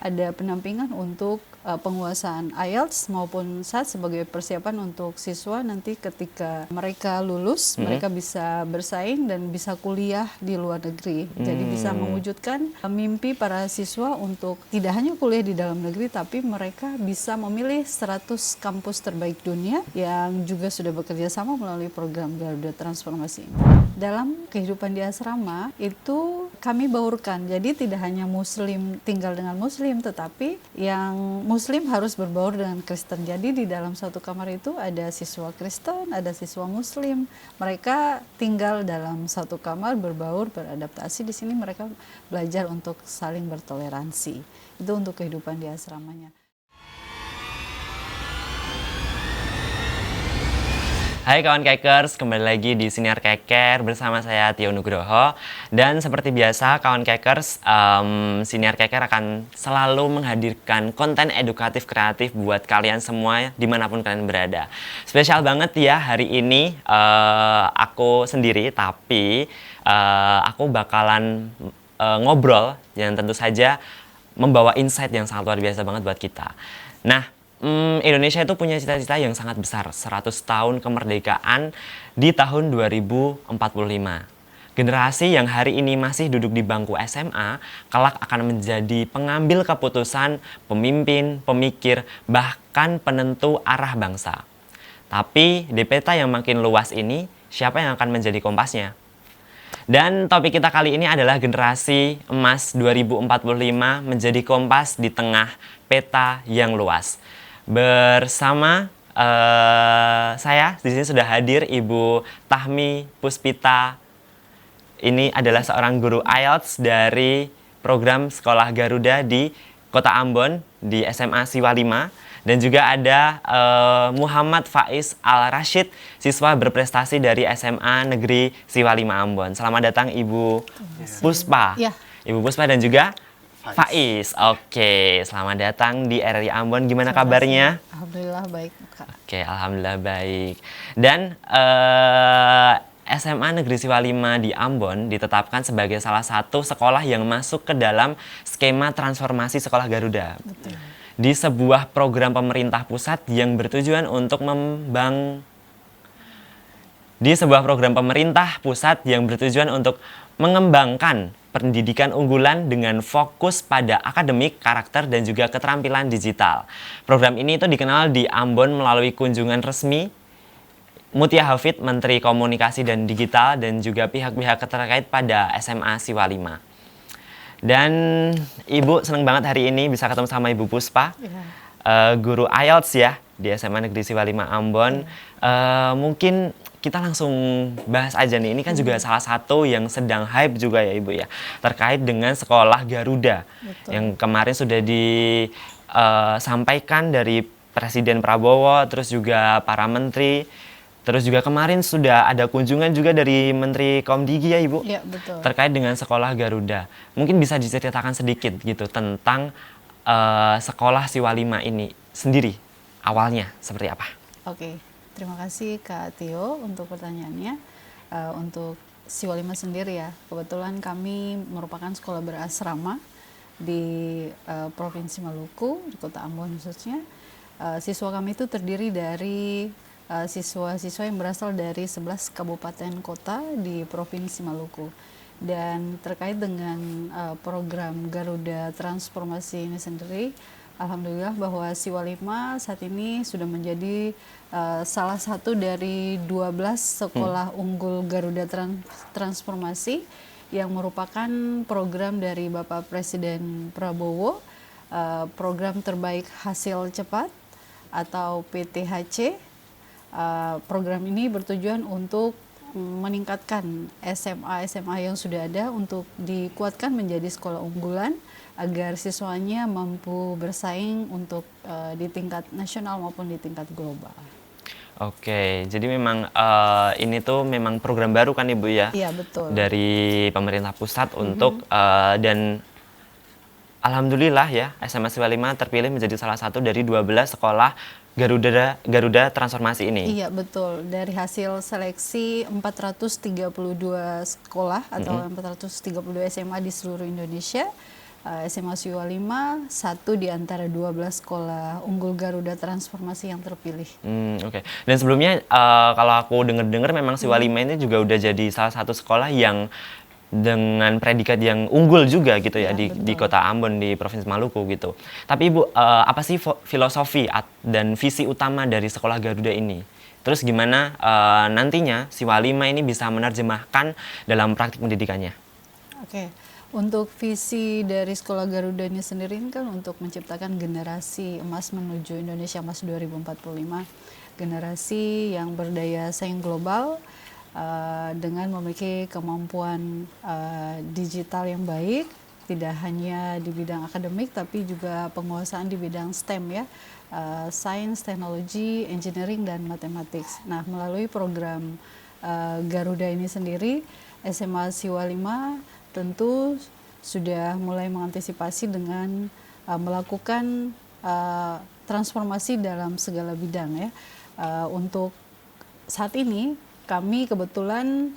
ada pendampingan untuk penguasaan IELTS maupun SAT sebagai persiapan untuk siswa nanti ketika mereka lulus, mereka bisa bersaing dan bisa kuliah di luar negeri. Jadi bisa mewujudkan mimpi para siswa untuk tidak hanya kuliah di dalam negeri, tapi mereka bisa memilih 100 kampus terbaik dunia yang juga sudah bekerja sama melalui program Garuda Transformasi ini. Dalam kehidupan di asrama itu kami baurkan, jadi tidak hanya muslim tinggal dengan muslim, tetapi yang muslim harus berbaur dengan Kristen. Jadi di dalam satu kamar itu ada siswa Kristen, ada siswa muslim. Mereka tinggal dalam satu kamar, berbaur, beradaptasi. Di sini mereka belajar untuk saling bertoleransi. Itu untuk kehidupan di asramanya. Hai kawan Kekers, kembali lagi di Siniar Keker bersama saya Tio Nugroho. Dan seperti biasa kawan Kekers, Siniar Keker akan selalu menghadirkan konten edukatif kreatif buat kalian semua dimanapun kalian berada. Spesial banget ya hari ini, aku sendiri tapi aku bakalan ngobrol yang tentu saja membawa insight yang sangat luar biasa banget buat kita. Nah, Indonesia itu punya cita-cita yang sangat besar, 100 tahun kemerdekaan di tahun 2045. Generasi yang hari ini masih duduk di bangku SMA, kelak akan menjadi pengambil keputusan, pemimpin, pemikir, bahkan penentu arah bangsa. Tapi di peta yang makin luas ini, siapa yang akan menjadi kompasnya? Dan topik kita kali ini adalah generasi emas 2045 menjadi kompas di tengah peta yang luas. Bersama saya di sini sudah hadir Ibu Tahmi Puspita. Ini adalah seorang guru IELTS dari program Sekolah Garuda di Kota Ambon di SMA Siwa 5. Dan juga ada Muhammad Faiz Al-Rashid, siswa berprestasi dari SMA Negeri Siwa 5 Ambon. Selamat datang Ibu Puspa. Ya. Ibu Puspa dan juga Faiz. Oke, selamat datang di RRI Ambon. Gimana kabarnya? Alhamdulillah baik, Kak. Oke, alhamdulillah baik. Dan SMA Negeri Siwa 5 di Ambon ditetapkan sebagai salah satu sekolah yang masuk ke dalam skema transformasi Sekolah Garuda. Betul. Di sebuah program pemerintah pusat yang bertujuan untuk mengembangkan pendidikan unggulan dengan fokus pada akademik, karakter, dan juga keterampilan digital. Program ini itu dikenal di Ambon melalui kunjungan resmi Mutia Hafid, Menteri Komunikasi dan Digital, dan juga pihak-pihak terkait pada SMA Siwa 5. Dan Ibu senang banget hari ini bisa ketemu sama Ibu Puspa, guru IELTS ya di SMA Negeri Siwa 5 Ambon. Mungkin kita langsung bahas aja nih, ini kan juga salah satu yang sedang hype juga ya Ibu ya, terkait dengan Sekolah Garuda. Betul. Yang kemarin sudah disampaikan dari Presiden Prabowo, terus juga para menteri, terus juga kemarin sudah ada kunjungan juga dari Menteri Komdigi ya Ibu, Ya, betul. terkait dengan Sekolah Garuda. Mungkin bisa diceritakan sedikit gitu tentang Sekolah Siwa 5 ini sendiri, awalnya seperti apa? Oke. Terima kasih Kak Tio untuk pertanyaannya. Untuk Siwa 5 sendiri ya, kebetulan kami merupakan sekolah berasrama di Provinsi Maluku, di Kota Ambon khususnya. Siswa kami itu terdiri dari siswa-siswa yang berasal dari 11 kabupaten kota di Provinsi Maluku. Dan terkait dengan program Garuda Transformasi ini sendiri, alhamdulillah bahwa Siwa 5 saat ini sudah menjadi salah satu dari 12 sekolah unggul Garuda Transformasi yang merupakan program dari Bapak Presiden Prabowo, program terbaik hasil cepat atau PTHC. Program ini bertujuan untuk meningkatkan SMA yang sudah ada untuk dikuatkan menjadi sekolah unggulan agar siswanya mampu bersaing untuk di tingkat nasional maupun di tingkat global. Oke, jadi memang ini tuh memang program baru kan Ibu ya? Iya, betul. Dari pemerintah pusat untuk dan alhamdulillah ya SMA Siwa 5 terpilih menjadi salah satu dari 12 sekolah Garuda Transformasi ini. Iya, betul. Dari hasil seleksi 432 sekolah atau 432 SMA di seluruh Indonesia, SMA Siwa 5 satu di antara 12 sekolah unggul Garuda Transformasi yang terpilih. Oke. Dan sebelumnya kalau aku dengar-dengar memang Siwa 5 ini juga udah jadi salah satu sekolah yang dengan predikat yang unggul juga gitu ya, Ya, di betul. Kota Ambon di Provinsi Maluku gitu. Tapi Ibu, apa sih filosofi dan visi utama dari sekolah Garuda ini? Terus gimana nantinya Siwa 5 ini bisa menerjemahkan dalam praktik pendidikannya? Oke, untuk visi dari Sekolah Garuda ini sendiri ini kan untuk menciptakan generasi emas menuju Indonesia Emas 2045. Generasi yang berdaya saing global dengan memiliki kemampuan digital yang baik, tidak hanya di bidang akademik tapi juga penguasaan di bidang STEM ya, Sains, Teknologi, Engineering, dan Matematik. Nah, melalui program Garuda ini sendiri, SMA Siwa 5 tentu sudah mulai mengantisipasi dengan melakukan transformasi dalam segala bidang ya. Untuk saat ini kami kebetulan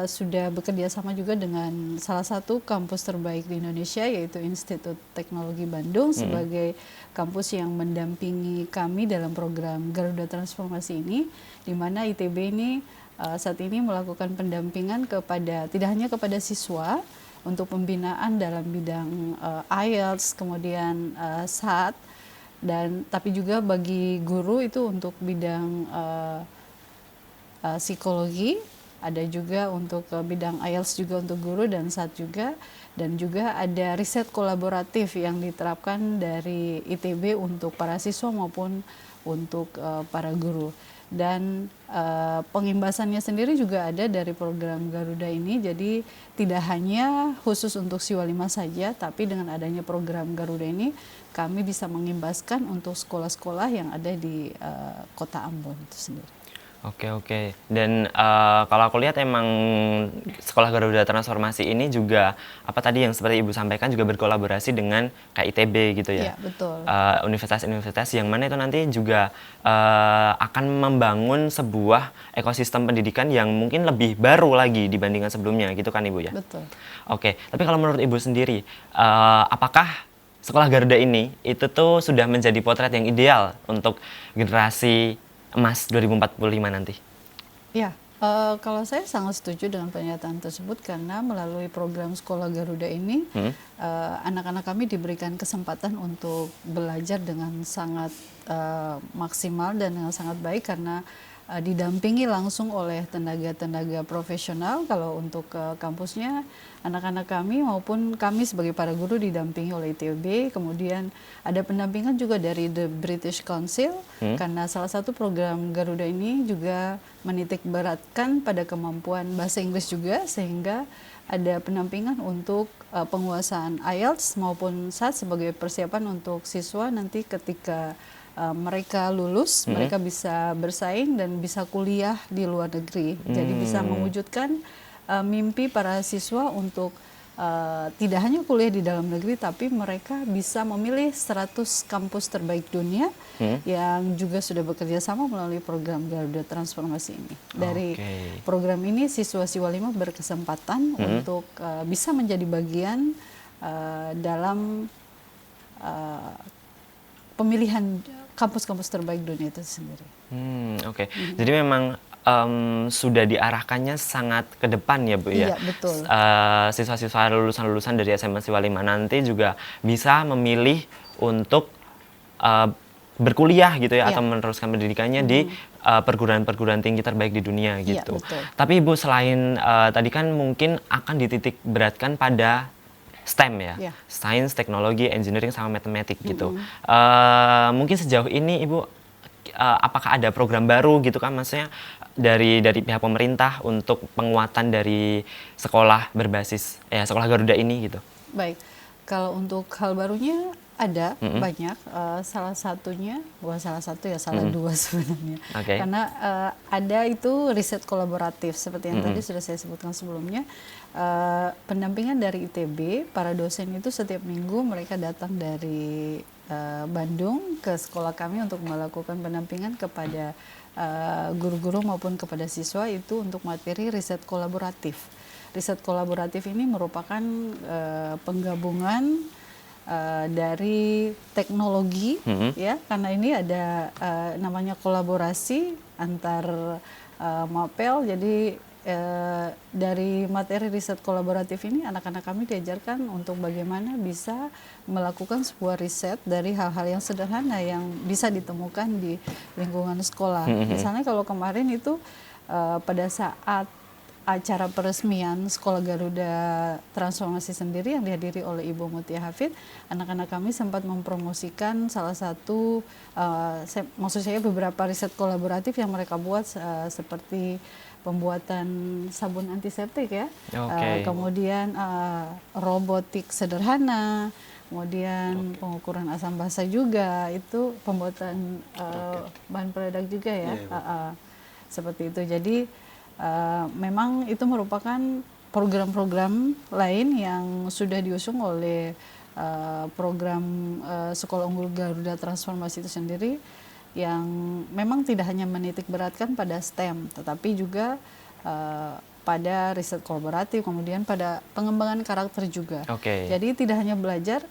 sudah bekerja sama juga dengan salah satu kampus terbaik di Indonesia, yaitu Institut Teknologi Bandung sebagai kampus yang mendampingi kami dalam program Garuda Transformasi ini, di mana ITB ini saat ini melakukan pendampingan kepada tidak hanya kepada siswa untuk pembinaan dalam bidang IELTS, kemudian SAT, dan tapi juga bagi guru itu untuk bidang psikologi, ada juga untuk bidang IELTS juga untuk guru dan SAT juga, dan juga ada riset kolaboratif yang diterapkan dari ITB untuk para siswa maupun untuk para guru. Dan pengimbasannya sendiri juga ada dari program Garuda ini, jadi tidak hanya khusus untuk Siwa 5 saja, tapi dengan adanya program Garuda ini kami bisa mengimbaskan untuk sekolah-sekolah yang ada di Kota Ambon itu sendiri. Oke. Dan kalau aku lihat emang Sekolah Garuda Transformasi ini juga apa tadi yang seperti Ibu sampaikan juga berkolaborasi dengan KITB gitu ya. Iya, betul. Universitas-universitas yang mana itu nanti juga akan membangun sebuah ekosistem pendidikan yang mungkin lebih baru lagi dibandingkan sebelumnya gitu kan Ibu ya. Betul. Oke, tapi kalau menurut Ibu sendiri, apakah Sekolah Garuda ini itu tuh sudah menjadi potret yang ideal untuk generasi emas 2045 nanti? Ya, kalau saya sangat setuju dengan pernyataan tersebut karena melalui program Sekolah Garuda ini anak-anak kami diberikan kesempatan untuk belajar dengan sangat maksimal dan dengan sangat baik karena didampingi langsung oleh tenaga-tenaga profesional. Kalau untuk kampusnya, anak-anak kami maupun kami sebagai para guru didampingi oleh ITB. Kemudian ada pendampingan juga dari The British Council karena salah satu program Garuda ini juga menitik beratkan pada kemampuan bahasa Inggris juga, sehingga ada pendampingan untuk penguasaan IELTS maupun SAT sebagai persiapan untuk siswa nanti ketika mereka lulus, mereka bisa bersaing dan bisa kuliah di luar negeri. Jadi bisa mewujudkan mimpi para siswa untuk tidak hanya kuliah di dalam negeri, tapi mereka bisa memilih 100 kampus terbaik dunia yang juga sudah bekerja sama melalui program Garuda Transformasi ini. Dari program ini, siswa-siswa 5 berkesempatan untuk bisa menjadi bagian dalam pemilihan kampus-kampus terbaik dunia itu sendiri. Oke. Jadi memang sudah diarahkannya sangat ke depan ya Bu ya. Iya, betul. Siswa-siswa lulusan-lulusan dari SMA Siwa 5 nanti juga bisa memilih untuk berkuliah gitu ya, atau meneruskan pendidikannya di perguruan-perguruan tinggi terbaik di dunia gitu. Betul. Tapi Ibu, selain tadi kan mungkin akan dititik beratkan pada STEM ya, Sains, Teknologi, Engineering, sama Matematik gitu. Mungkin sejauh ini Ibu, apakah ada program baru gitu kan, maksudnya dari pihak pemerintah untuk penguatan dari sekolah berbasis Sekolah Garuda ini gitu? Baik, kalau untuk hal barunya ada banyak, salah satunya, bukan salah satu ya, salah dua sebenarnya. Karena ada itu riset kolaboratif seperti yang tadi sudah saya sebutkan sebelumnya. Pendampingan dari ITB, para dosen itu setiap minggu mereka datang dari Bandung ke sekolah kami untuk melakukan pendampingan kepada guru-guru maupun kepada siswa itu untuk materi riset kolaboratif. riset kolaboratif ini merupakan penggabungan dari teknologi, ya, karena ini ada namanya kolaborasi antar MAPEL. Jadi dari materi riset kolaboratif ini anak-anak kami diajarkan untuk bagaimana bisa melakukan sebuah riset dari hal-hal yang sederhana yang bisa ditemukan di lingkungan sekolah. Misalnya kalau kemarin itu pada saat acara peresmian Sekolah Garuda Transformasi sendiri yang dihadiri oleh Ibu Mutia Hafid, anak-anak kami sempat mempromosikan salah satu, maksud saya beberapa riset kolaboratif yang mereka buat, seperti pembuatan sabun antiseptik ya, kemudian robotik sederhana, kemudian pengukuran asam basa juga, itu pembuatan bahan peledak juga ya, seperti itu. Jadi memang itu merupakan program-program lain yang sudah diusung oleh program Sekolah Unggul Garuda Transformasi itu sendiri, yang memang tidak hanya menitik beratkan pada STEM, tetapi juga pada riset kolaboratif, kemudian pada pengembangan karakter juga. Jadi tidak hanya belajar,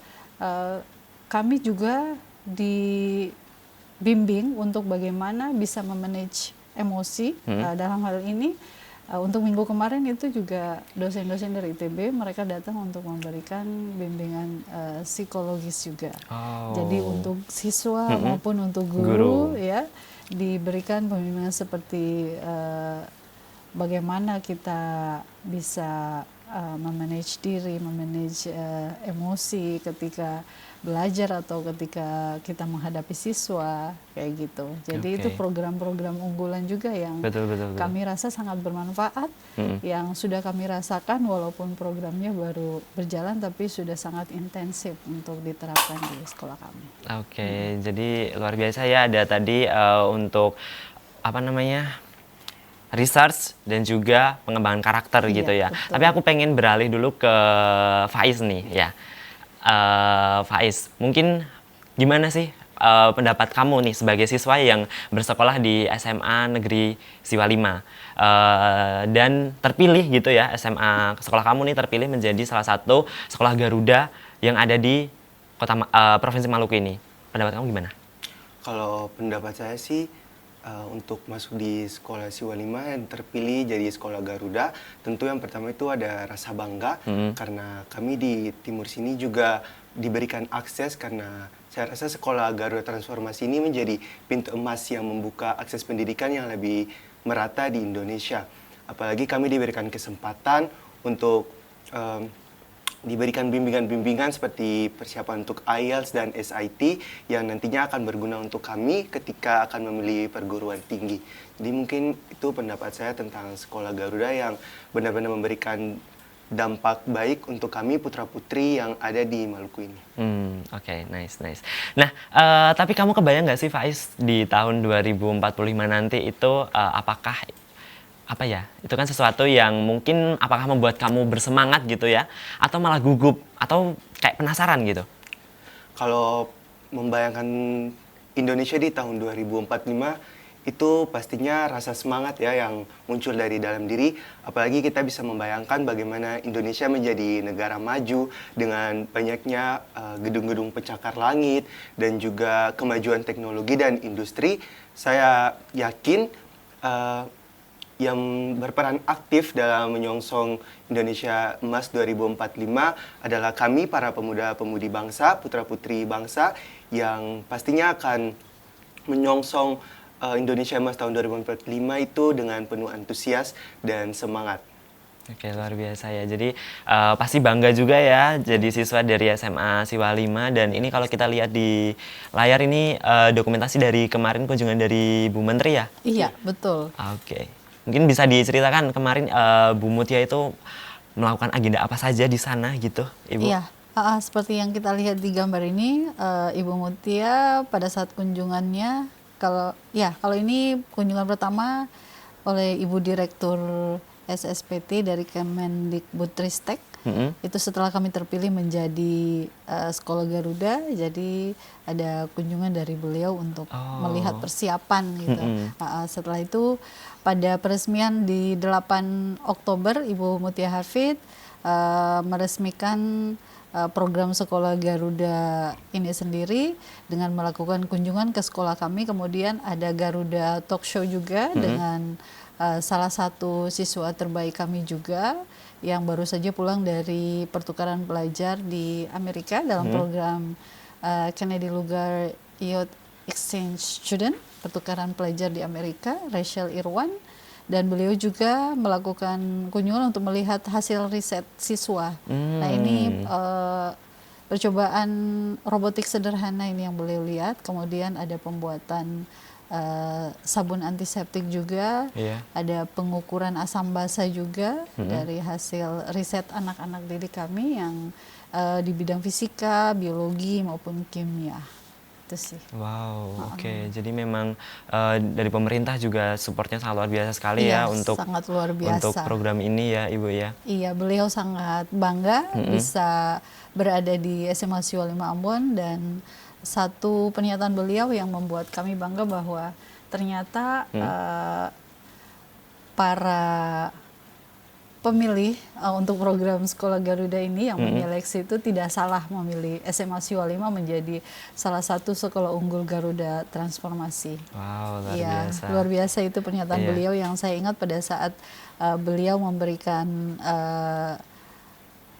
kami juga dibimbing untuk bagaimana bisa memanage emosi. Dalam hal ini untuk minggu kemarin itu juga dosen-dosen dari ITB mereka datang untuk memberikan bimbingan psikologis juga. Jadi untuk siswa maupun untuk guru ya diberikan pembimbingan seperti bagaimana kita bisa memanage diri, memanage emosi ketika belajar atau ketika kita menghadapi siswa, kayak gitu. Jadi itu program-program unggulan juga yang kami rasa sangat bermanfaat, yang sudah kami rasakan walaupun programnya baru berjalan tapi sudah sangat intensif untuk diterapkan di sekolah kami. Jadi luar biasa ya, ada tadi untuk apa namanya, research dan juga pengembangan karakter gitu ya. Betul. Tapi aku pengen beralih dulu ke Faiz nih ya. Faiz, mungkin gimana sih pendapat kamu nih sebagai siswa yang bersekolah di SMA Negeri Siwa 5 dan terpilih gitu ya, SMA sekolah kamu nih terpilih menjadi salah satu sekolah Garuda yang ada di Provinsi Maluku ini. Pendapat kamu gimana? Kalau pendapat saya sih, untuk masuk di sekolah Siwa 5 yang terpilih jadi sekolah Garuda, tentu yang pertama itu ada rasa bangga karena kami di timur sini juga diberikan akses, karena saya rasa sekolah Garuda Transformasi ini menjadi pintu emas yang membuka akses pendidikan yang lebih merata di Indonesia. Apalagi kami diberikan kesempatan untuk diberikan bimbingan-bimbingan seperti persiapan untuk IELTS dan SIT yang nantinya akan berguna untuk kami ketika akan memilih perguruan tinggi. Jadi mungkin itu pendapat saya tentang sekolah Garuda yang benar-benar memberikan dampak baik untuk kami putra-putri yang ada di Maluku ini. Nice. Nah, tapi kamu kebayang nggak sih Faiz di tahun 2045 nanti itu apakah itu kan sesuatu yang mungkin apakah membuat kamu bersemangat gitu ya, atau malah gugup, atau kayak penasaran gitu? Kalau membayangkan Indonesia di tahun 2045, itu pastinya rasa semangat ya yang muncul dari dalam diri. Apalagi kita bisa membayangkan bagaimana Indonesia menjadi negara maju dengan banyaknya gedung-gedung pencakar langit dan juga kemajuan teknologi dan industri. Saya yakin yang berperan aktif dalam menyongsong Indonesia Emas 2045 adalah kami, para pemuda-pemudi bangsa, putra-putri bangsa, yang pastinya akan menyongsong Indonesia Emas tahun 2045 itu dengan penuh antusias dan semangat. Luar biasa ya. Jadi pasti bangga juga ya jadi siswa dari SMA Siwa 5. Dan ini kalau kita lihat di layar ini dokumentasi dari kemarin kunjungan dari Bu Menteri ya? Iya, betul. Mungkin bisa diceritakan kemarin Bu Mutia itu melakukan agenda apa saja di sana gitu, Ibu? Iya, seperti yang kita lihat di gambar ini, Ibu Mutia pada saat kunjungannya, kalau ini kunjungan pertama oleh Ibu Direktur SSPT dari Kemendikbudristek, Itu setelah kami terpilih menjadi Sekolah Garuda, jadi ada kunjungan dari beliau untuk melihat persiapan gitu. Setelah itu pada peresmian di 8 Oktober Ibu Mutia Hafid meresmikan program Sekolah Garuda ini sendiri dengan melakukan kunjungan ke sekolah kami. Kemudian ada Garuda Talk Show juga dengan salah satu siswa terbaik kami juga yang baru saja pulang dari pertukaran pelajar di Amerika dalam program Kennedy Lugar Youth Exchange Student, pertukaran pelajar di Amerika, Rachel Irwan. Dan beliau juga melakukan kunjungan untuk melihat hasil riset siswa. Nah ini percobaan robotik sederhana ini yang beliau lihat. Kemudian ada pembuatan sabun antiseptik juga, ada pengukuran asam basa juga dari hasil riset anak-anak didik kami yang di bidang fisika, biologi maupun kimia. Itu sih. Wow, oke. Jadi memang dari pemerintah juga supportnya sangat luar biasa sekali Iya, ya untuk sangat luar biasa. Untuk program ini ya, Ibu ya. Iya, beliau sangat bangga bisa berada di SMA Siswa 5 Ambon, dan satu pernyataan beliau yang membuat kami bangga bahwa ternyata para pemilih untuk program Sekolah Garuda ini yang menyeleksi itu tidak salah memilih SMA Siswa 5 menjadi salah satu sekolah unggul Garuda Transformasi. Wow, luar biasa. Luar biasa itu pernyataan beliau yang saya ingat pada saat beliau memberikan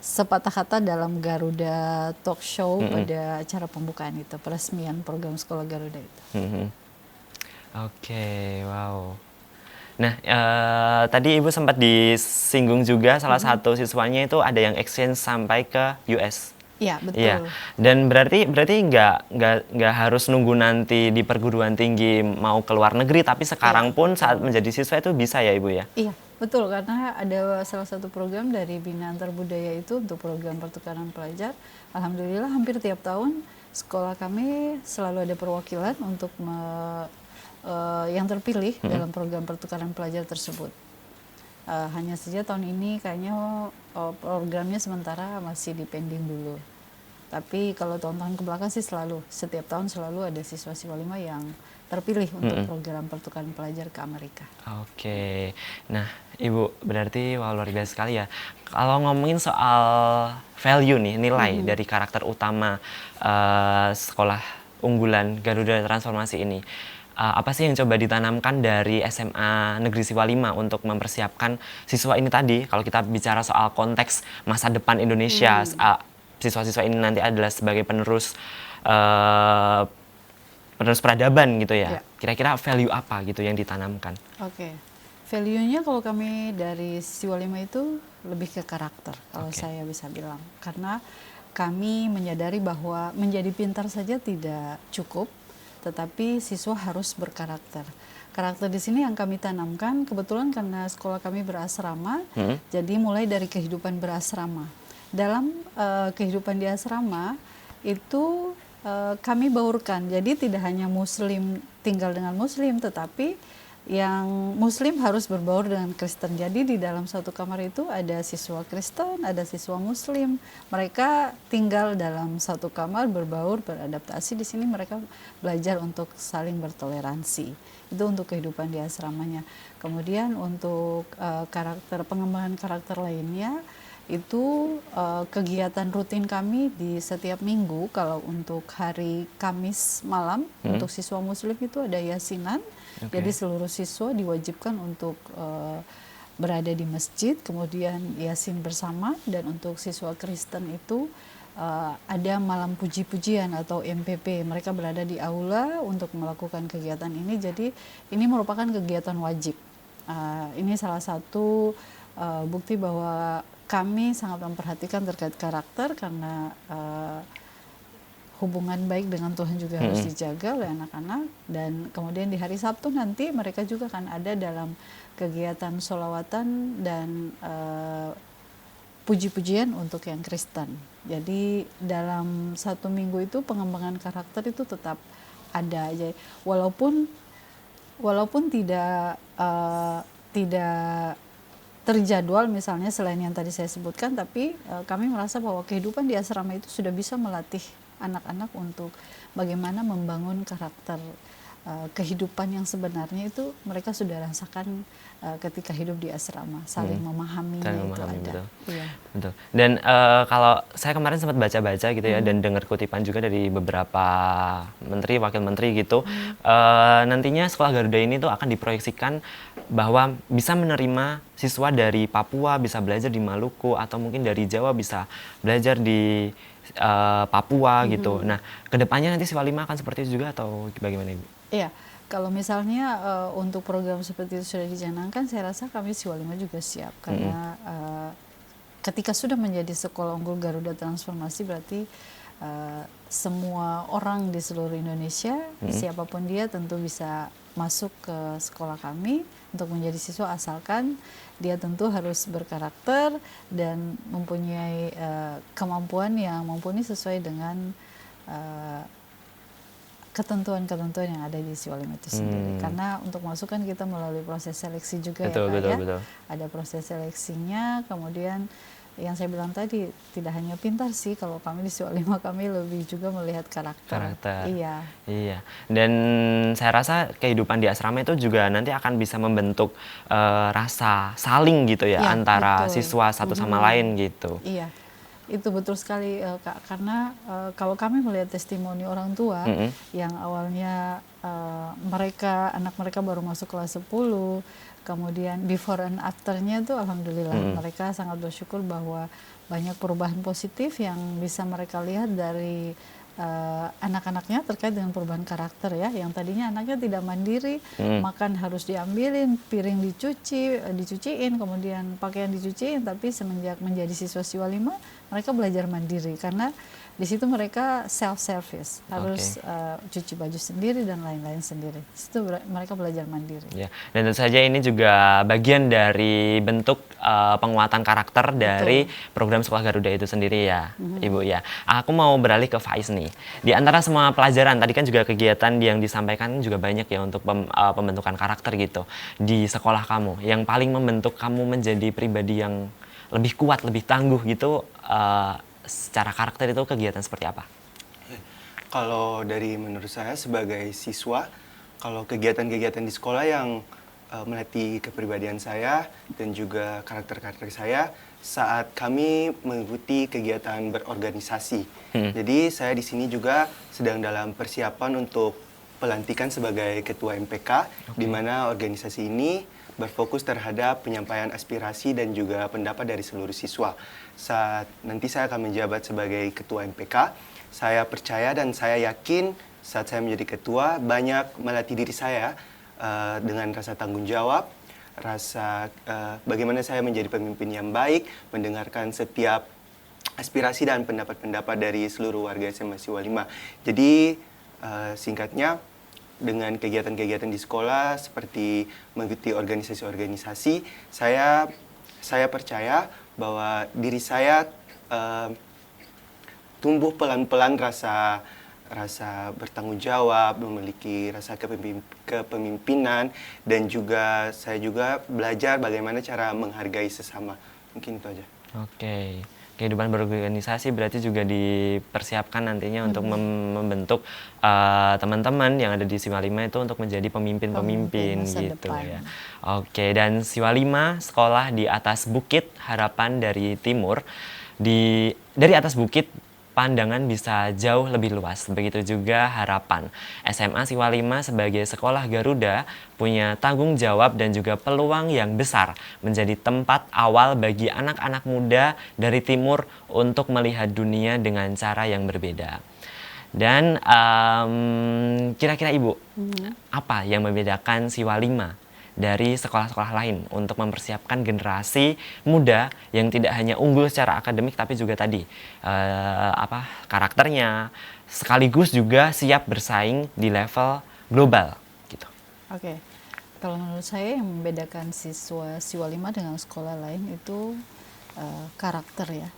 sepatah kata dalam Garuda Talk Show pada acara pembukaan itu, peresmian program Sekolah Garuda itu. Oke, wow. Nah, tadi Ibu sempat disinggung juga salah satu siswanya itu ada yang exchange sampai ke US. Iya, betul. Iya. Dan berarti nggak harus nunggu nanti di perguruan tinggi mau ke luar negeri, tapi sekarang pun saat menjadi siswa itu bisa ya, Ibu ya? Iya, betul, karena ada salah satu program dari Bina Antar Budaya itu untuk program pertukaran pelajar. Alhamdulillah hampir tiap tahun sekolah kami selalu ada perwakilan untuk yang terpilih dalam program pertukaran pelajar tersebut. Hanya saja tahun ini kayaknya programnya sementara masih dipending dulu. Tapi kalau tahun-tahun kebelakang sih setiap tahun selalu ada siswa-siswa 5 yang terpilih untuk program pertukaran pelajar ke Amerika. Oke, nah Ibu berarti luar biasa sekali ya. Kalau ngomongin soal value nih, nilai dari karakter utama sekolah unggulan Garuda Transformasi ini, apa sih yang coba ditanamkan dari SMA Negeri Siswa 5 untuk mempersiapkan siswa ini tadi? Kalau kita bicara soal konteks masa depan Indonesia, siswa-siswa ini nanti adalah sebagai penerus peradaban gitu ya. Kira-kira value apa gitu yang ditanamkan? Oke. Value-nya kalau kami dari Siswa 5 itu lebih ke karakter, kalau saya bisa bilang. Karena kami menyadari bahwa menjadi pintar saja tidak cukup, tetapi siswa harus berkarakter. Karakter di sini yang kami tanamkan, kebetulan karena sekolah kami berasrama, jadi mulai dari kehidupan berasrama. Dalam kehidupan di asrama itu kami baurkan, jadi tidak hanya Muslim tinggal dengan Muslim, tetapi yang Muslim harus berbaur dengan Kristen. Jadi di dalam satu kamar itu ada siswa Kristen, ada siswa Muslim. Mereka tinggal dalam satu kamar, berbaur, beradaptasi. Di sini mereka belajar untuk saling bertoleransi. Itu untuk kehidupan di asramanya. Kemudian untuk pengembangan karakter lainnya, itu kegiatan rutin kami di setiap minggu. Kalau untuk hari Kamis malam, untuk siswa Muslim itu ada yasinan. Jadi seluruh siswa diwajibkan untuk berada di masjid, kemudian yasin bersama. Dan untuk siswa Kristen itu ada malam puji-pujian atau MPP. Mereka berada di aula untuk melakukan kegiatan ini. Jadi ini merupakan kegiatan wajib. Ini salah satu bukti bahwa kami sangat memperhatikan terkait karakter, karena hubungan baik dengan Tuhan juga harus dijaga oleh anak-anak. Dan kemudian di hari Sabtu nanti mereka juga akan ada dalam kegiatan sholawatan dan puji-pujian untuk yang Kristen. Jadi dalam satu minggu itu pengembangan karakter itu tetap ada. Jadi, walaupun tidak terjadwal misalnya selain yang tadi saya sebutkan, tapi kami merasa bahwa kehidupan di asrama itu sudah bisa melatih anak-anak untuk bagaimana membangun karakter. Kehidupan yang sebenarnya itu mereka sudah rasakan ketika hidup di asrama, saling memahaminya Saling itu memahami, ada. betul. Iya. Betul. Dan kalau saya kemarin sempat baca-baca gitu ya, dan dengar kutipan juga dari beberapa menteri, wakil menteri gitu, nantinya sekolah Garuda ini tuh akan diproyeksikan bahwa bisa menerima siswa dari Papua bisa belajar di Maluku, atau mungkin dari Jawa bisa belajar di Papua gitu. Nah, kedepannya nanti Siswa 5 akan seperti itu juga atau bagaimana Ibu? Iya, kalau misalnya untuk program seperti itu sudah dicanangkan, saya rasa kami Siswa 5 juga siap, karena ketika sudah menjadi sekolah unggul Garuda Transformasi, berarti semua orang di seluruh Indonesia, siapapun dia tentu bisa masuk ke sekolah kami untuk menjadi siswa, asalkan dia tentu harus berkarakter dan mempunyai kemampuan yang mumpuni sesuai dengan ketentuan-ketentuan yang ada di Siswa 5 itu sendiri. Karena untuk masuk kan kita melalui proses seleksi juga, Betul, ya Pak, betul, ya. betul. Ada proses seleksinya, kemudian yang saya bilang tadi, tidak hanya pintar sih, kalau kami di Siswa 5 kami lebih juga melihat karakter. Iya. Iya. Dan saya rasa kehidupan di asrama itu juga nanti akan bisa membentuk rasa saling gitu ya, Iya, antara betul. siswa satu sama lain gitu. Iya, itu betul sekali Kak, karena kalau kami melihat testimoni orang tua yang awalnya anak mereka baru masuk kelas 10, kemudian before and afternya tuh alhamdulillah mereka sangat bersyukur bahwa banyak perubahan positif yang bisa mereka lihat dari anak-anaknya terkait dengan perubahan karakter ya, yang tadinya anaknya tidak mandiri, makan harus diambilin, piring dicuciin, kemudian pakaian dicuciin, tapi semenjak menjadi siswa Siswa 5 mereka belajar mandiri, karena di situ mereka self service, harus cuci baju sendiri dan lain-lain sendiri. Di situ mereka belajar mandiri. Ya, dan tentu saja ini juga bagian dari bentuk penguatan karakter dari program Sekolah Garuda itu sendiri ya, Ibu ya. Aku mau beralih ke Faiz nih. Di antara semua pelajaran, tadi kan juga kegiatan yang disampaikan juga banyak ya untuk pembentukan karakter gitu di sekolah kamu. Yang paling membentuk kamu menjadi pribadi yang lebih kuat, lebih tangguh gitu, secara karakter itu kegiatan seperti apa? Kalau dari menurut saya sebagai siswa, kalau kegiatan-kegiatan di sekolah yang melatih kepribadian saya dan juga karakter-karakter saya saat kami mengikuti kegiatan berorganisasi. Jadi saya di sini juga sedang dalam persiapan untuk pelantikan sebagai ketua MPK, di mana organisasi ini berfokus terhadap penyampaian aspirasi dan juga pendapat dari seluruh siswa. Saat nanti saya akan menjabat sebagai ketua MPK, saya percaya dan saya yakin saat saya menjadi ketua banyak melatih diri saya dengan rasa tanggung jawab, rasa bagaimana saya menjadi pemimpin yang baik, mendengarkan setiap aspirasi dan pendapat-pendapat dari seluruh warga SMA Siswa 5. Jadi singkatnya, dengan kegiatan-kegiatan di sekolah seperti mengikuti organisasi-organisasi, saya percaya bahwa diri saya tumbuh pelan-pelan rasa bertanggung jawab, memiliki rasa kepemimpinan, dan juga saya juga belajar bagaimana cara menghargai sesama. Mungkin itu aja. Oke. Kehidupan berorganisasi berarti juga dipersiapkan nantinya untuk membentuk teman-teman yang ada di Siswa 5 itu untuk menjadi pemimpin-pemimpin gitu ya. Oke, dan Siswa 5 sekolah di atas bukit, harapan dari timur. Dari atas bukit pandangan bisa jauh lebih luas. Begitu juga harapan. SMA Siswa 5 sebagai sekolah Garuda punya tanggung jawab dan juga peluang yang besar menjadi tempat awal bagi anak-anak muda dari timur untuk melihat dunia dengan cara yang berbeda. Dan kira-kira Ibu, apa yang membedakan Siswa 5 dari sekolah-sekolah lain untuk mempersiapkan generasi muda yang tidak hanya unggul secara akademik tapi juga tadi karakternya, sekaligus juga siap bersaing di level global gitu. Oke. Kalau menurut saya yang membedakan Siswa 5 dengan sekolah lain itu karakter ya.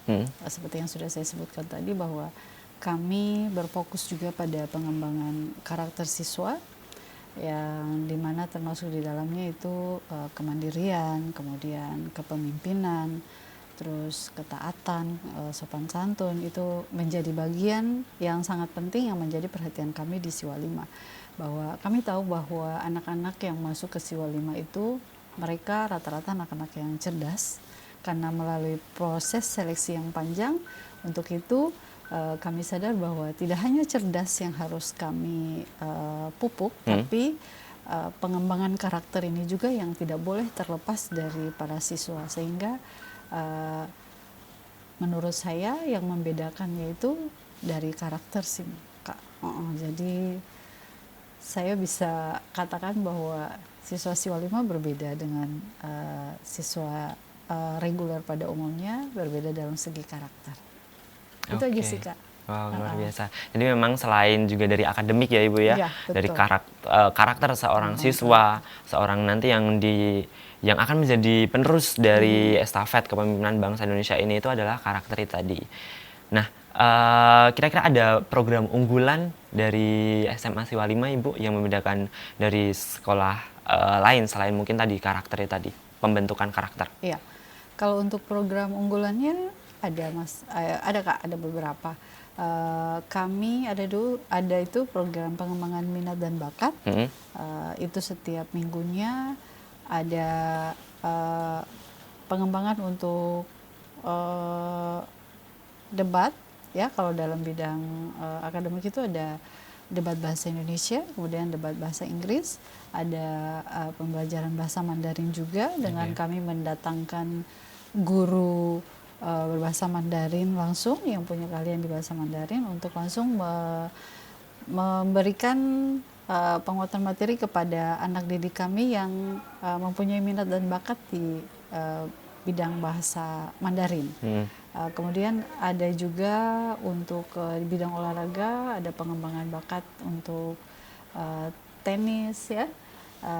Seperti yang sudah saya sebutkan tadi, bahwa kami berfokus juga pada pengembangan karakter siswa, yang dimana termasuk di dalamnya itu kemandirian, kemudian kepemimpinan, terus ketaatan, sopan santun itu menjadi bagian yang sangat penting yang menjadi perhatian kami di Siwa 5. Bahwa kami tahu bahwa anak-anak yang masuk ke Siwa 5 itu mereka rata-rata anak-anak yang cerdas karena melalui proses seleksi yang panjang. Untuk itu kami sadar bahwa tidak hanya cerdas yang harus kami pupuk, tapi pengembangan karakter ini juga yang tidak boleh terlepas dari para siswa, sehingga menurut saya yang membedakan yaitu dari karakter sih, Kak. Jadi saya bisa katakan bahwa siswa Siwa 5 berbeda dengan siswa reguler pada umumnya, berbeda dalam segi karakter. Itu aja sih, Kak. Wow, luar biasa. Jadi memang selain juga dari akademik ya Ibu ya, Iya, dari betul. karakter seorang siswa, seorang nanti yang akan menjadi penerus dari estafet kepemimpinan bangsa Indonesia ini itu adalah karakter itu tadi. Nah, kira-kira ada program unggulan dari SMA Siwa 5 Ibu yang membedakan dari sekolah lain selain mungkin tadi karakter itu tadi, pembentukan karakter? Iya. Kalau untuk program unggulannya ada ada Kak, ada beberapa. Kami ada itu program pengembangan minat dan bakat. Itu setiap minggunya ada pengembangan untuk debat ya. Kalau dalam bidang akademik itu ada debat bahasa Indonesia, kemudian debat bahasa Inggris, ada pembelajaran bahasa Mandarin juga dengan kami mendatangkan guru berbahasa Mandarin langsung yang punya keahlian di bahasa Mandarin untuk langsung memberikan penguatan materi kepada anak didik kami yang mempunyai minat dan bakat di bidang bahasa Mandarin. Kemudian ada juga untuk di bidang olahraga, ada pengembangan bakat untuk tenis ya,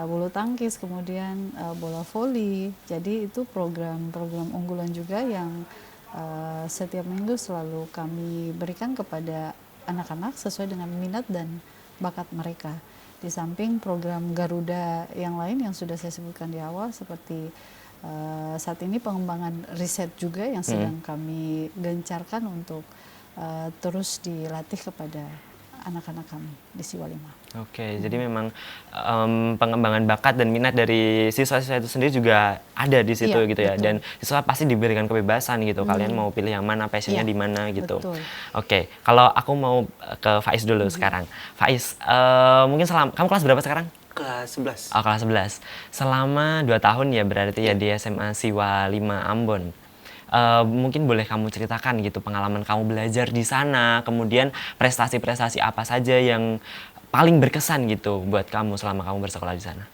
bulu tangkis, kemudian bola voli. Jadi itu program-program unggulan juga yang setiap minggu selalu kami berikan kepada anak-anak sesuai dengan minat dan bakat mereka. Di samping program Garuda yang lain yang sudah saya sebutkan di awal, seperti saat ini pengembangan riset juga yang sedang kami gencarkan untuk terus dilatih kepada anak-anak kami di Siwa 5. Oke, jadi memang pengembangan bakat dan minat dari siswa-siswa itu sendiri juga ada di situ gitu ya. Betul. Dan siswa pasti diberikan kebebasan gitu. Kalian mau pilih yang mana, passionnya di mana gitu. Betul. Oke, kalau aku mau ke Faiz dulu sekarang. Faiz, mungkin kamu kelas berapa sekarang? Kelas 11. Oh, kelas 11. Selama 2 tahun ya berarti ya di SMA Siwa 5 Ambon. Mungkin boleh kamu ceritakan gitu pengalaman kamu belajar di sana, kemudian prestasi-prestasi apa saja yang paling berkesan gitu buat kamu selama kamu bersekolah di sana?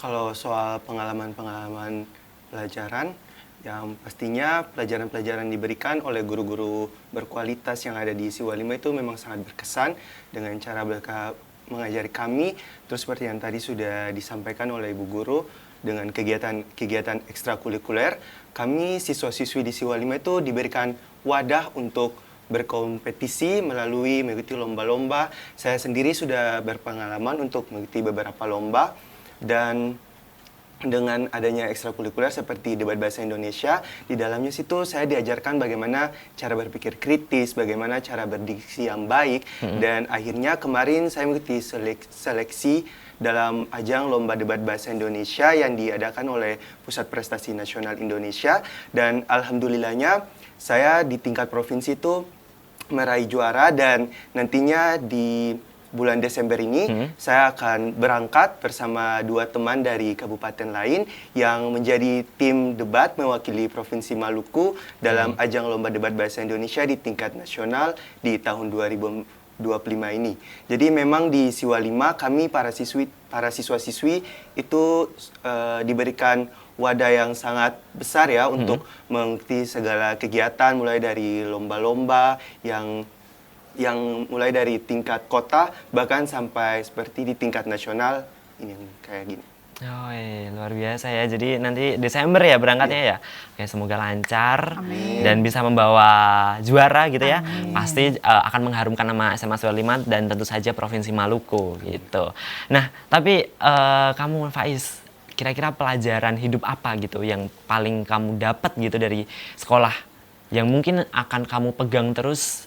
Kalau soal pengalaman-pengalaman pelajaran, yang pastinya pelajaran-pelajaran diberikan oleh guru-guru berkualitas yang ada di Siwa 5 itu memang sangat berkesan dengan cara mereka mengajari kami. Terus seperti yang tadi sudah disampaikan oleh Ibu Guru, dengan kegiatan ekstrakurikuler, kami siswa-siswi di Siwa 5 itu diberikan wadah untuk berkompetisi melalui mengikuti lomba-lomba. Saya sendiri sudah berpengalaman untuk mengikuti beberapa lomba, dan dengan adanya ekstrakurikuler seperti debat bahasa Indonesia, di dalamnya situ saya diajarkan bagaimana cara berpikir kritis, bagaimana cara berdiksi yang baik, dan akhirnya kemarin saya mengikuti seleksi dalam ajang lomba debat bahasa Indonesia yang diadakan oleh Pusat Prestasi Nasional Indonesia, dan alhamdulillahnya saya di tingkat provinsi itu meraih juara, dan nantinya di bulan Desember ini saya akan berangkat bersama 2 teman dari kabupaten lain yang menjadi tim debat mewakili Provinsi Maluku dalam ajang lomba debat bahasa Indonesia di tingkat nasional di tahun 2025 ini. Jadi memang di Siwa 5 kami para siswa-siswi itu diberikan wadah yang sangat besar ya untuk mengikuti segala kegiatan, mulai dari lomba-lomba yang mulai dari tingkat kota bahkan sampai seperti di tingkat nasional ini yang kayak gini. Oh, luar biasa ya. Jadi nanti Desember ya berangkatnya ya. Oke, semoga lancar dan bisa membawa juara gitu ya. Pasti akan mengharumkan nama SMA 5 dan tentu saja Provinsi Maluku gitu. Nah, tapi kamu Faiz, kira-kira pelajaran hidup apa gitu yang paling kamu dapat gitu dari sekolah yang mungkin akan kamu pegang terus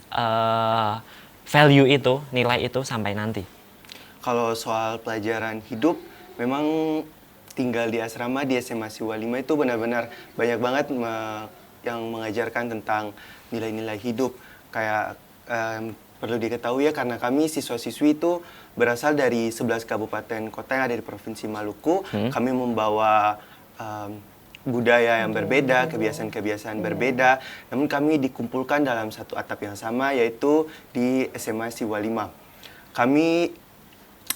value itu, nilai itu sampai nanti? Kalau soal pelajaran hidup, memang tinggal di asrama di SMA Siwa 5 itu benar-benar banyak banget yang mengajarkan tentang nilai-nilai hidup. Kayak perlu diketahui ya, karena kami siswa-siswi itu berasal dari 11 kabupaten kota yang ada di Provinsi Maluku. Kami membawa budaya yang berbeda, kebiasaan-kebiasaan berbeda. Namun kami dikumpulkan dalam satu atap yang sama, yaitu di SMA Siwa 5. Kami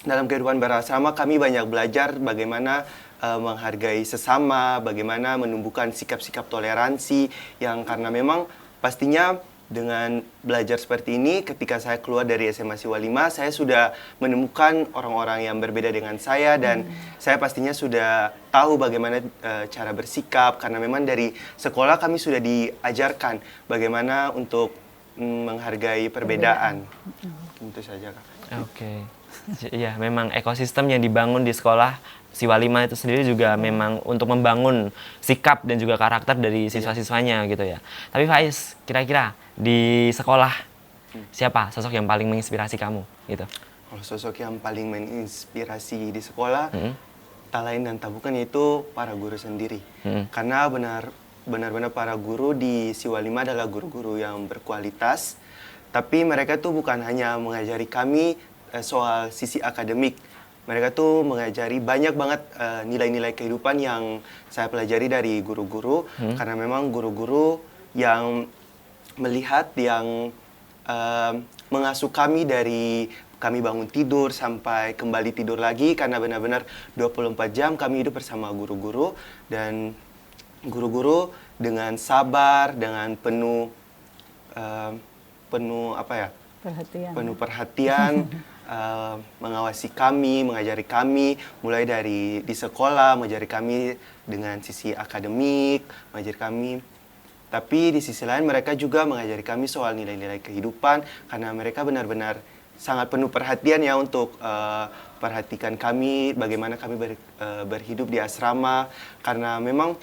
dalam kehidupan berasrama kami banyak belajar bagaimana menghargai sesama, bagaimana menumbuhkan sikap-sikap toleransi yang karena memang pastinya dengan belajar seperti ini ketika saya keluar dari SMA Siwa 5 saya sudah menemukan orang-orang yang berbeda dengan saya dan saya pastinya sudah tahu bagaimana cara bersikap karena memang dari sekolah kami sudah diajarkan bagaimana untuk menghargai perbedaan. Tentu saja, Kak. Oke. Iya, memang ekosistem yang dibangun di sekolah Siwa 5 itu sendiri juga memang untuk membangun sikap dan juga karakter dari siswa-siswanya gitu ya. Tapi Faiz, kira-kira di sekolah siapa sosok yang paling menginspirasi kamu gitu? Kalau sosok yang paling menginspirasi di sekolah, tak lain dan tak bukan yaitu para guru sendiri. Karena benar-benar para guru di Siwa 5 adalah guru-guru yang berkualitas. Tapi mereka tuh bukan hanya mengajari kami soal sisi akademik. Mereka tuh mengajari banyak banget nilai-nilai kehidupan yang saya pelajari dari guru-guru. Karena memang guru-guru yang melihat, yang mengasuh kami dari kami bangun tidur sampai kembali tidur lagi. Karena benar-benar 24 jam kami hidup bersama guru-guru. Dan guru-guru dengan sabar, dengan penuh perhatian mengawasi kami, mengajari kami mulai dari di sekolah, mengajari kami dengan sisi akademik, mengajari kami. Tapi di sisi lain mereka juga mengajari kami soal nilai-nilai kehidupan karena mereka benar-benar sangat penuh perhatian ya untuk perhatikan kami, bagaimana kami berhidup di asrama. Karena memang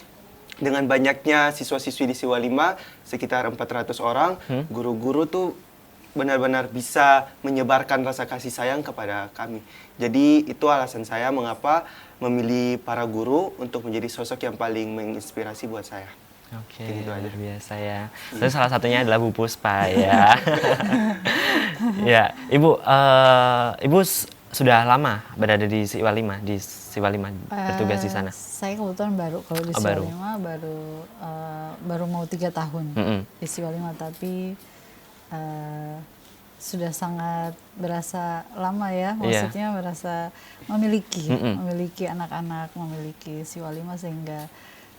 dengan banyaknya siswa-siswi di Siwa 5, sekitar 400 orang, guru-guru tuh benar-benar bisa menyebarkan rasa kasih sayang kepada kami. Jadi itu alasan saya mengapa memilih para guru untuk menjadi sosok yang paling menginspirasi buat saya. Oke, luar biasa ya. Terus salah satunya adalah Bu Puspa ya. Ya, Ibu sudah lama berada di Siwa 5, bertugas di sana? Saya kebetulan baru kalau di Siwa 5 baru mau 3 tahun di Siwa 5, tapi sudah sangat berasa lama ya, maksudnya berasa memiliki anak-anak, memiliki Siwa 5 sehingga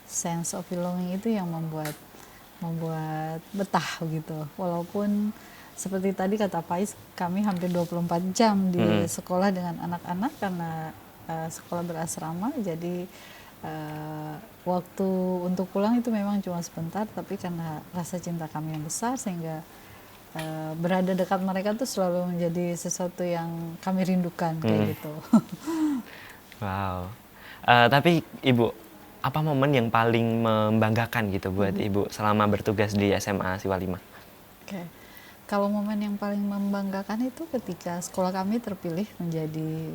sense of belonging itu yang membuat betah gitu. Walaupun seperti tadi kata Faiz, kami hampir 24 jam di sekolah dengan anak-anak karena sekolah berasrama, jadi waktu untuk pulang itu memang cuma sebentar, tapi karena rasa cinta kami yang besar sehingga berada dekat mereka tuh selalu menjadi sesuatu yang kami rindukan kayak gitu. Wow. Tapi Ibu, apa momen yang paling membanggakan gitu buat Ibu selama bertugas di SMA Siwa 5? Oke. Kalau momen yang paling membanggakan itu ketika sekolah kami terpilih menjadi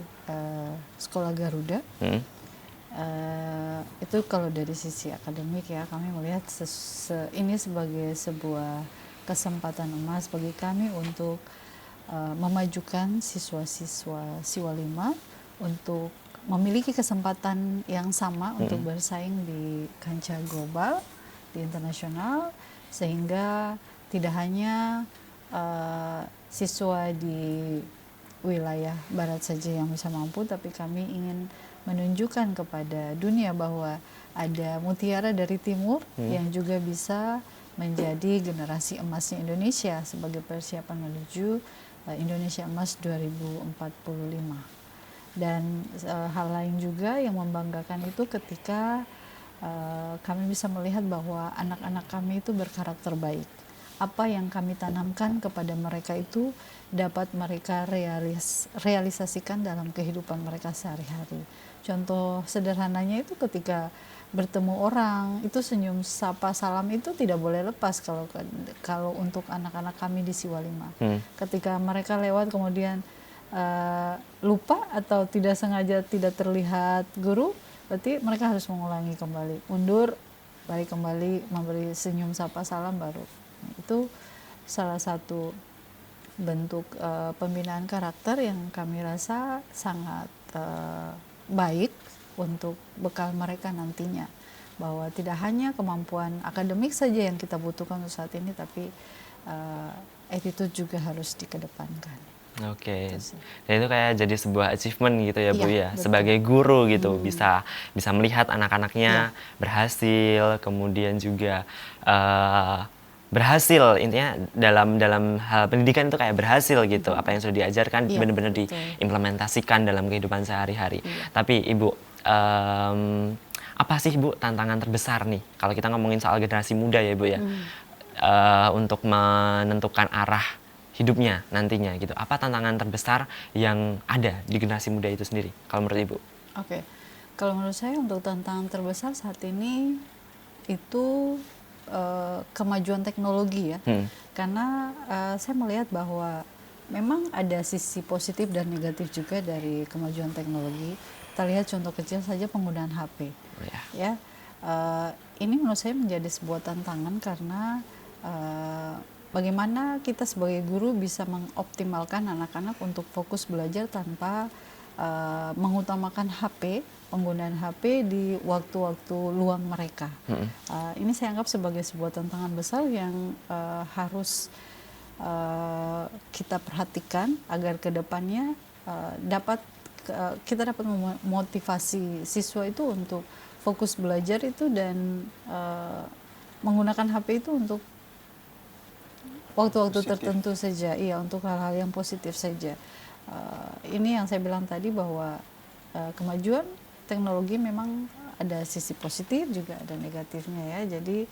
sekolah Garuda. Itu kalau dari sisi akademik ya, kami melihat ini sebagai sebuah kesempatan emas bagi kami untuk memajukan siswa-siswa Siwa 5 untuk memiliki kesempatan yang sama untuk bersaing di kancah global, di internasional, sehingga tidak hanya siswa di wilayah barat saja yang bisa mampu, tapi kami ingin menunjukkan kepada dunia bahwa ada mutiara dari timur yang juga bisa menjadi generasi emasnya Indonesia sebagai persiapan menuju Indonesia Emas 2045. Dan hal lain juga yang membanggakan itu ketika kami bisa melihat bahwa anak-anak kami itu berkarakter baik. Apa yang kami tanamkan kepada mereka itu dapat mereka realisasikan dalam kehidupan mereka sehari-hari. Contoh sederhananya itu ketika bertemu orang, itu senyum sapa salam itu tidak boleh lepas kalau untuk anak-anak kami di Siwalima. Ketika mereka lewat kemudian lupa atau tidak sengaja tidak terlihat guru, berarti mereka harus mengulangi kembali, mundur, balik kembali, memberi senyum sapa salam baru. Itu salah satu bentuk pembinaan karakter yang kami rasa sangat baik untuk bekal mereka nantinya, bahwa tidak hanya kemampuan akademik saja yang kita butuhkan untuk saat ini, tapi attitude juga harus dikedepankan. Oke, dan itu kayak jadi sebuah achievement gitu ya Bu ya, Betul. sebagai guru gitu bisa melihat anak-anaknya berhasil, kemudian juga berhasil, intinya dalam hal pendidikan itu kayak berhasil gitu, apa yang sudah diajarkan benar-benar diimplementasikan dalam kehidupan sehari-hari. Tapi Ibu, apa sih Bu tantangan terbesar nih kalau kita ngomongin soal generasi muda ya Bu ya, untuk menentukan arah hidupnya nantinya gitu. Apa tantangan terbesar yang ada di generasi muda itu sendiri kalau menurut Ibu? Oke. Kalau menurut saya untuk tantangan terbesar saat ini itu kemajuan teknologi ya. Karena saya melihat bahwa memang ada sisi positif dan negatif juga dari kemajuan teknologi. Kita lihat contoh kecil saja penggunaan HP. Ya. Ini menurut saya menjadi sebuah tantangan karena bagaimana kita sebagai guru bisa mengoptimalkan anak-anak untuk fokus belajar tanpa mengutamakan penggunaan HP di waktu-waktu luang mereka. Ini saya anggap sebagai sebuah tantangan besar yang harus kita perhatikan agar kedepannya kita dapat memotivasi siswa itu untuk fokus belajar itu dan menggunakan HP itu untuk waktu-waktu tertentu saja, untuk hal-hal yang positif saja. Ini yang saya bilang tadi bahwa kemajuan teknologi memang ada sisi positif juga ada negatifnya ya. Jadi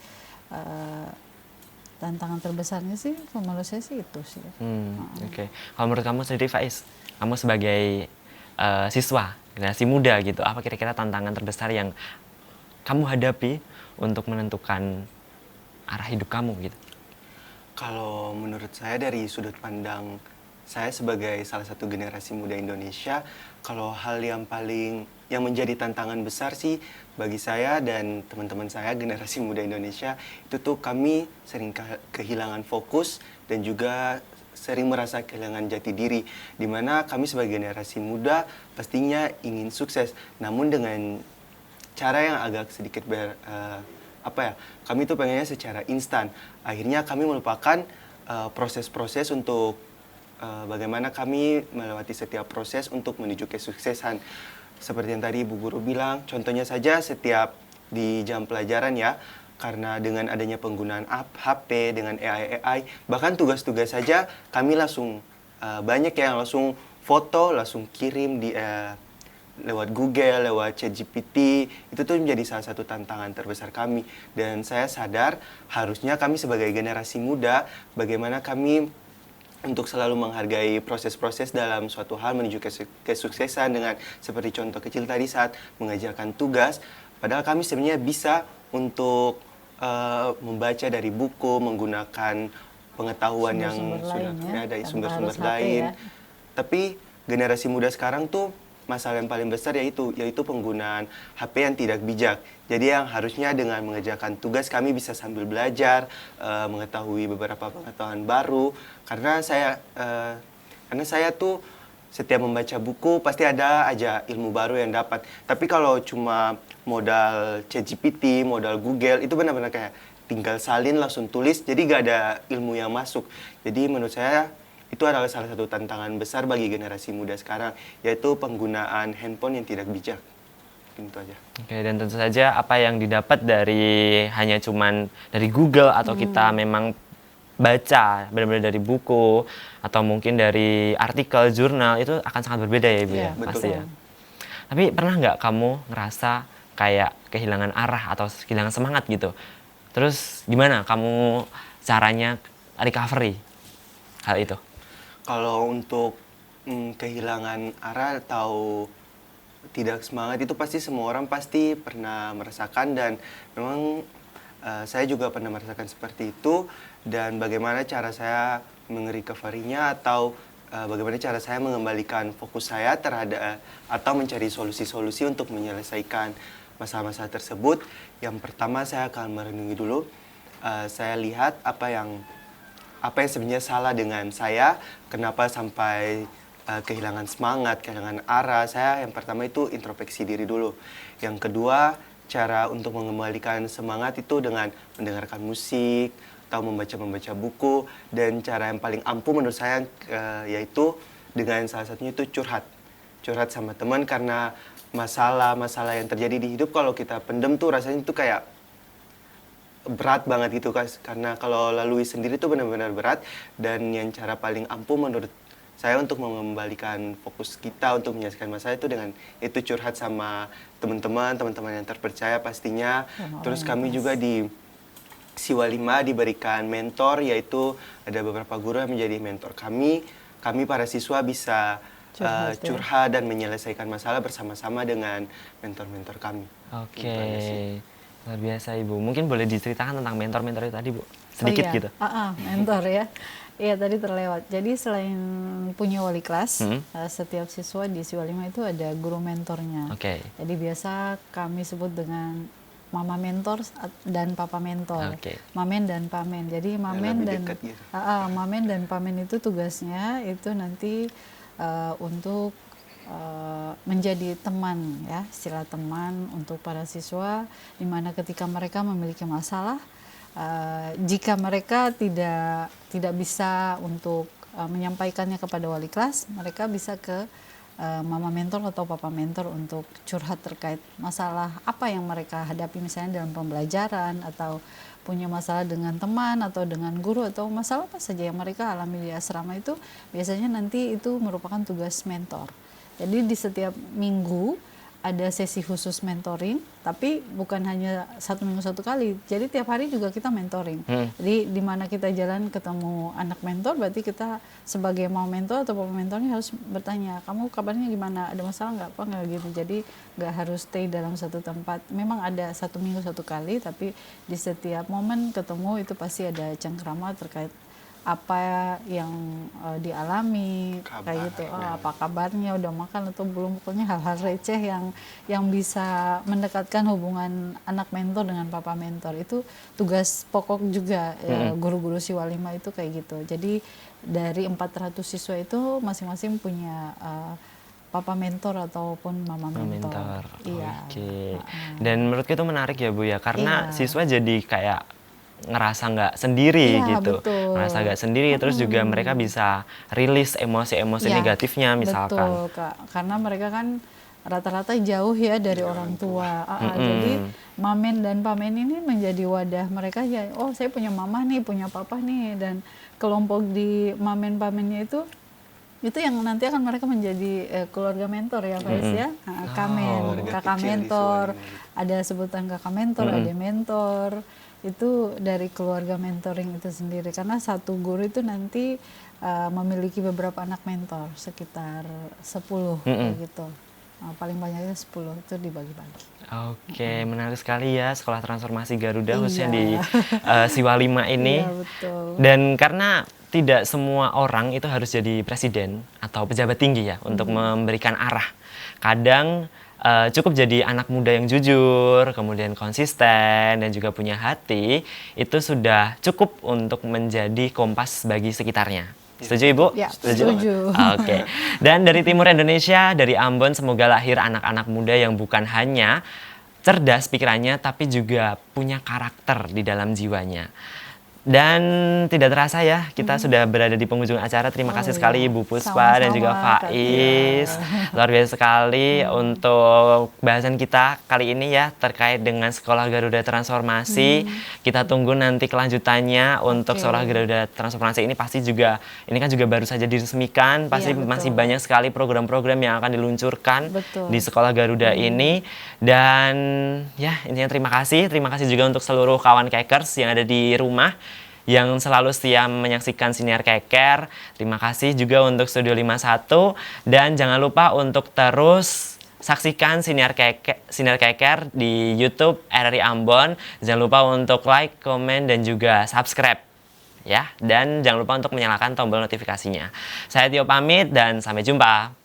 tantangan terbesarnya sih menurut saya sih itu sih. Oke. Kalau menurut kamu sendiri Faiz, kamu sebagai siswa generasi muda gitu, apa kira-kira tantangan terbesar yang kamu hadapi untuk menentukan arah hidup kamu gitu? Kalau menurut saya dari sudut pandang saya sebagai salah satu generasi muda Indonesia, kalau hal yang menjadi tantangan besar sih bagi saya dan teman-teman saya generasi muda Indonesia itu tuh kami sering kehilangan fokus dan juga sering merasa kehilangan jati diri, di mana kami sebagai generasi muda pastinya ingin sukses, namun dengan cara yang agak sedikit kami tuh pengennya secara instan. Akhirnya kami melupakan proses-proses untuk bagaimana kami melewati setiap proses untuk menuju kesuksesan. Seperti yang tadi Ibu Guru bilang, contohnya saja setiap di jam pelajaran ya, karena dengan adanya penggunaan HP, dengan AI, bahkan tugas-tugas saja kami langsung banyak yang langsung foto, langsung kirim di lewat Google, lewat ChatGPT, itu tuh menjadi salah satu tantangan terbesar kami. Dan saya sadar harusnya kami sebagai generasi muda, bagaimana kami untuk selalu menghargai proses-proses dalam suatu hal menuju kesuksesan dengan seperti contoh kecil tadi saat mengajarkan tugas. Padahal kami sebenarnya bisa untuk membaca dari buku, menggunakan pengetahuan yang sudah ada, sumber-sumber lain. Tapi generasi muda sekarang tuh masalah yang paling besar yaitu penggunaan HP yang tidak bijak. Jadi yang harusnya dengan mengerjakan tugas kami bisa sambil belajar, mengetahui beberapa pengetahuan baru. Karena saya tuh setiap membaca buku pasti ada aja ilmu baru yang dapat. Tapi kalau cuma modal ChatGPT, modal Google, itu benar-benar kayak tinggal salin langsung tulis, jadi gak ada ilmu yang masuk. Jadi menurut saya itu adalah salah satu tantangan besar bagi generasi muda sekarang, yaitu penggunaan handphone yang tidak bijak. Itu aja. Oke, dan tentu saja apa yang didapat dari hanya cuman dari Google atau kita memang baca benar-benar dari buku atau mungkin dari artikel jurnal itu akan sangat berbeda ya Ibu Iya, ya, pasti betul. ya. Tapi pernah nggak kamu ngerasa kayak kehilangan arah atau kehilangan semangat gitu? Terus gimana kamu caranya recovery hal itu? Kalau untuk kehilangan arah atau tidak semangat itu pasti semua orang pasti pernah merasakan, dan memang saya juga pernah merasakan seperti itu. Dan bagaimana cara saya merecovery-nya atau bagaimana cara saya mengembalikan fokus saya terhadap atau mencari solusi-solusi untuk menyelesaikan masalah-masalah tersebut. Yang pertama saya akan merenungi dulu. Saya lihat apa yang sebenarnya salah dengan saya, kenapa sampai kehilangan semangat, kehilangan arah. Saya yang pertama itu introspeksi diri dulu. Yang kedua, cara untuk mengembalikan semangat itu dengan mendengarkan musik atau membaca buku. Dan cara yang paling ampuh menurut saya yaitu dengan salah satunya itu curhat sama teman, karena masalah-masalah yang terjadi di hidup kalau kita pendem tuh rasanya itu kayak berat banget gitu guys, karena kalau lalui sendiri tuh benar-benar berat. Dan yang cara paling ampuh menurut saya untuk mengembalikan fokus kita untuk menyelesaikan masalah itu dengan itu curhat sama teman-teman yang terpercaya pastinya. Terus kami juga di Siwa 5 diberikan mentor, yaitu ada beberapa guru yang menjadi mentor kami. Kami para siswa bisa curhat dan menyelesaikan masalah bersama-sama dengan mentor-mentor kami. Oke. Gitu aja sih. Luar biasa Ibu. Mungkin boleh diceritakan tentang mentor-mentor itu tadi Bu? Sedikit gitu. Mentor ya. Iya tadi terlewat. Jadi selain punya wali kelas, setiap siswa di Siwa 5 itu ada guru mentornya. Oke. Jadi biasa kami sebut dengan mama mentor dan papa mentor. Oke. Mamen dan pamen. Jadi mamen lebih dan dekat gitu. mamen dan pamen itu tugasnya itu nanti untuk menjadi teman ya, istilah teman untuk para siswa, di mana ketika mereka memiliki masalah, jika mereka tidak bisa untuk menyampaikannya kepada wali kelas, mereka bisa ke mama mentor atau papa mentor untuk curhat terkait masalah apa yang mereka hadapi, misalnya dalam pembelajaran atau punya masalah dengan teman atau dengan guru atau masalah apa saja yang mereka alami di asrama. Itu biasanya nanti itu merupakan tugas mentor. Jadi di setiap minggu ada sesi khusus mentoring, tapi bukan hanya 1 minggu 1 kali. Jadi tiap hari juga kita mentoring. Jadi di mana kita jalan ketemu anak mentor, berarti kita sebagai mau mentor atau papa mentornya harus bertanya, kamu kabarnya gimana? Ada masalah nggak? Apa nggak gitu? Jadi nggak harus stay dalam satu tempat. Memang ada 1 minggu 1 kali, tapi di setiap momen ketemu itu pasti ada cengkrama terkait apa yang dialami, kayak gitu, apa kabarnya, udah makan atau belum, pokoknya hal-hal receh yang bisa mendekatkan hubungan anak mentor dengan papa mentor. Itu tugas pokok juga guru-guru Siwa 5 itu kayak gitu. Jadi dari 400 siswa itu masing-masing punya papa mentor ataupun mama mentor. Iya. Oke. Dan menurutku itu menarik ya Bu ya, karena Iya. siswa jadi kayak ngerasa nggak sendiri Iya, gitu, betul. ngerasa nggak sendiri, terus juga mereka bisa rilis emosi-emosi Ya, negatifnya misalkan. betul Kak, karena mereka kan rata-rata jauh ya dari orang tua. Jadi mamen dan pamen ini menjadi wadah mereka ya. Oh, saya punya mama nih, punya papa nih, dan kelompok di mamen pamennya itu yang nanti akan mereka menjadi keluarga mentor ya Faiz ya. Kamen, kakak mentor, ada sebutan kakak mentor, adik mentor. Itu dari keluarga mentoring itu sendiri, karena satu guru itu nanti memiliki beberapa anak mentor, sekitar 10 kayak gitu. Paling banyaknya 10 itu dibagi-bagi. Oke, menarik sekali ya Sekolah Transformasi Garuda khususnya Iya. di Siwa 5 ini. Iya, betul. Dan karena tidak semua orang itu harus jadi presiden atau pejabat tinggi ya untuk memberikan arah. Kadang cukup jadi anak muda yang jujur, kemudian konsisten, dan juga punya hati, itu sudah cukup untuk menjadi kompas bagi sekitarnya. Setuju Ibu? Ya, setuju. Oke. Dan dari timur Indonesia, dari Ambon, semoga lahir anak-anak muda yang bukan hanya cerdas pikirannya, tapi juga punya karakter di dalam jiwanya. Dan tidak terasa ya, kita sudah berada di penghujung acara. Terima kasih sekali Ibu Puspa dan juga Sama-sama, Kak Faiz. Tia. Luar biasa sekali untuk bahasan kita kali ini ya, terkait dengan Sekolah Garuda Transformasi. Kita tunggu nanti kelanjutannya untuk Oke. Sekolah Garuda Transformasi ini pasti juga, ini kan juga baru saja diresmikan. Pasti Iya, betul. masih banyak sekali program-program yang akan diluncurkan Betul. di Sekolah Garuda ini. Dan ya, intinya terima kasih juga untuk seluruh kawan Kekers yang ada di rumah yang selalu setia menyaksikan Siniar Keker. Terima kasih juga untuk Studio 51 dan jangan lupa untuk terus saksikan Siniar Keker di YouTube RRI Ambon. Jangan lupa untuk like, komen dan juga subscribe ya, dan jangan lupa untuk menyalakan tombol notifikasinya. Saya Tio pamit dan sampai jumpa.